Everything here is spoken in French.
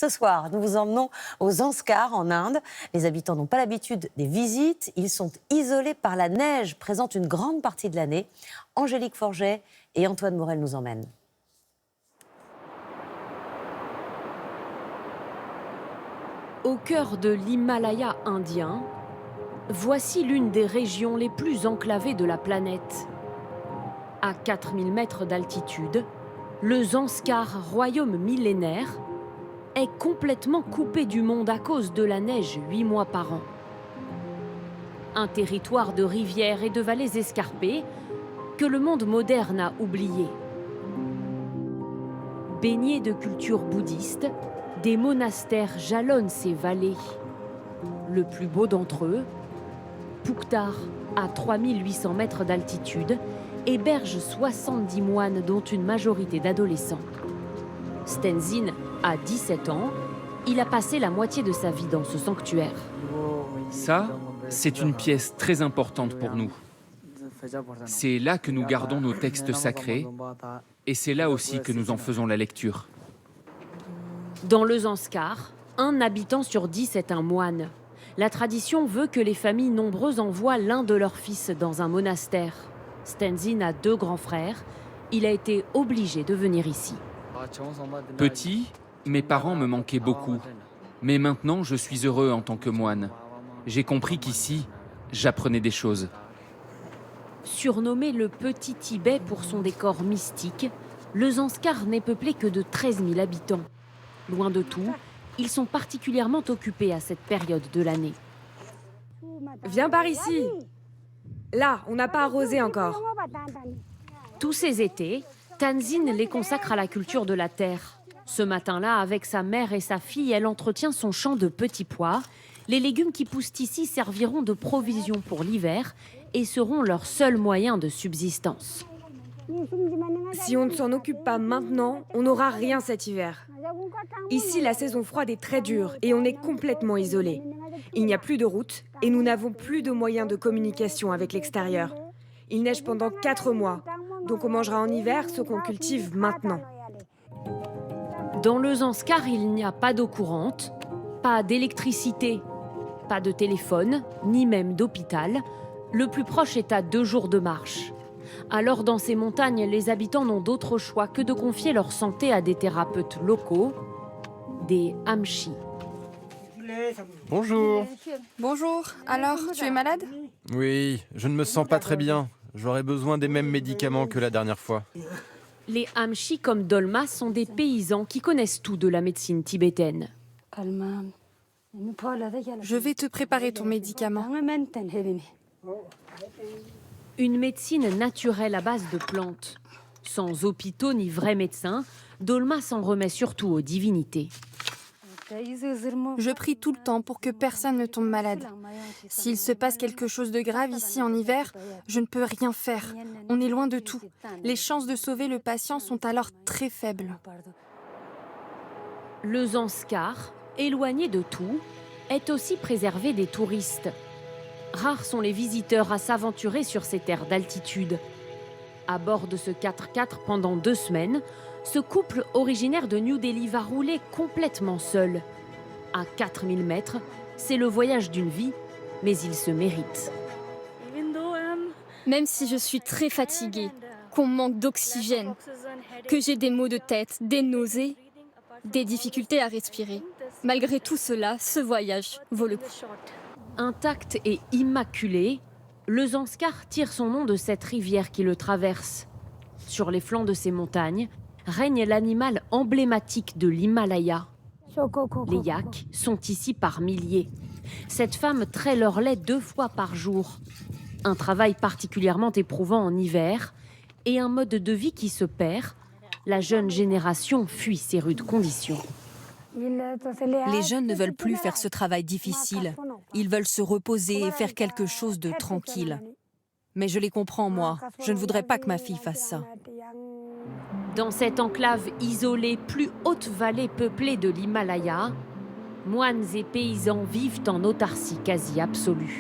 Ce soir, nous vous emmenons aux Zanskar en Inde. Les habitants n'ont pas l'habitude des visites. Ils sont isolés par la neige, présente une grande partie de l'année. Angélique Forget et Antoine Morel nous emmènent. Au cœur de l'Himalaya indien, voici l'une des régions les plus enclavées de la planète. À 4000 mètres d'altitude, le Zanskar, royaume millénaire, est complètement coupé du monde à cause de la neige 8 mois par an. Un territoire de rivières et de vallées escarpées que le monde moderne a oublié. Baigné de culture bouddhiste, des monastères jalonnent ces vallées. Le plus beau d'entre eux, Puktar, à 3800 mètres d'altitude, héberge 70 moines dont une majorité d'adolescents. Stenzin a 17 ans, il a passé la moitié de sa vie dans ce sanctuaire. Ça, c'est une pièce très importante pour nous. C'est là que nous gardons nos textes sacrés et c'est là aussi que nous en faisons la lecture. Dans le Zanskar, 1 habitant sur 10 est un moine. La tradition veut que les familles nombreuses envoient l'un de leurs fils dans un monastère. Stenzin a 2 grands frères. Il a été obligé de venir ici. Petit, mes parents me manquaient beaucoup. Mais maintenant, je suis heureux en tant que moine. J'ai compris qu'ici, j'apprenais des choses. Surnommé le Petit Tibet pour son décor mystique, le Zanskar n'est peuplé que de 13 000 habitants. Loin de tout, ils sont particulièrement occupés à cette période de l'année. Viens par ici. Là, on n'a pas arrosé encore. Tous ces étés, Tenzin les consacre à la culture de la terre. Ce matin-là, avec sa mère et sa fille, elle entretient son champ de petits pois. Les légumes qui poussent ici serviront de provision pour l'hiver et seront leur seul moyen de subsistance. Si on ne s'en occupe pas maintenant, on n'aura rien cet hiver. Ici, la saison froide est très dure et on est complètement isolé. Il n'y a plus de route et nous n'avons plus de moyens de communication avec l'extérieur. Il neige pendant 4 mois, donc on mangera en hiver ce qu'on cultive maintenant. Dans le Zanskar, il n'y a pas d'eau courante, pas d'électricité, pas de téléphone, ni même d'hôpital. Le plus proche est à 2 jours de marche. Alors dans ces montagnes, les habitants n'ont d'autre choix que de confier leur santé à des thérapeutes locaux, des hamshi. Bonjour. Bonjour, alors, tu es malade? Oui, je ne me sens pas très bien. J'aurais besoin des mêmes médicaments que la dernière fois. Les hamshi comme Dolma sont des paysans qui connaissent tout de la médecine tibétaine. Je vais te préparer ton médicament. Une médecine naturelle à base de plantes. Sans hôpitaux ni vrais médecins, Dolma s'en remet surtout aux divinités. Je prie tout le temps pour que personne ne tombe malade. S'il se passe quelque chose de grave ici en hiver, je ne peux rien faire. On est loin de tout. Les chances de sauver le patient sont alors très faibles. Le Zanskar, éloigné de tout, est aussi préservé des touristes. Rares sont les visiteurs à s'aventurer sur ces terres d'altitude. À bord de ce 4x4 pendant 2 semaines, ce couple originaire de New Delhi va rouler complètement seul. À 4000 mètres, c'est le voyage d'une vie, mais il se mérite. Même si je suis très fatiguée, qu'on manque d'oxygène, que j'ai des maux de tête, des nausées, des difficultés à respirer, malgré tout cela, ce voyage vaut le coup. Intact et immaculé, le Zanskar tire son nom de cette rivière qui le traverse. Sur les flancs de ces montagnes règne l'animal emblématique de l'Himalaya. Les yaks sont ici par milliers. Cette femme traite leur lait 2 fois par jour. Un travail particulièrement éprouvant en hiver et un mode de vie qui se perd. La jeune génération fuit ces rudes conditions. Les jeunes ne veulent plus faire ce travail difficile. Ils veulent se reposer et faire quelque chose de tranquille. Mais je les comprends, moi. Je ne voudrais pas que ma fille fasse ça. Dans cette enclave isolée, plus haute vallée peuplée de l'Himalaya, moines et paysans vivent en autarcie quasi absolue.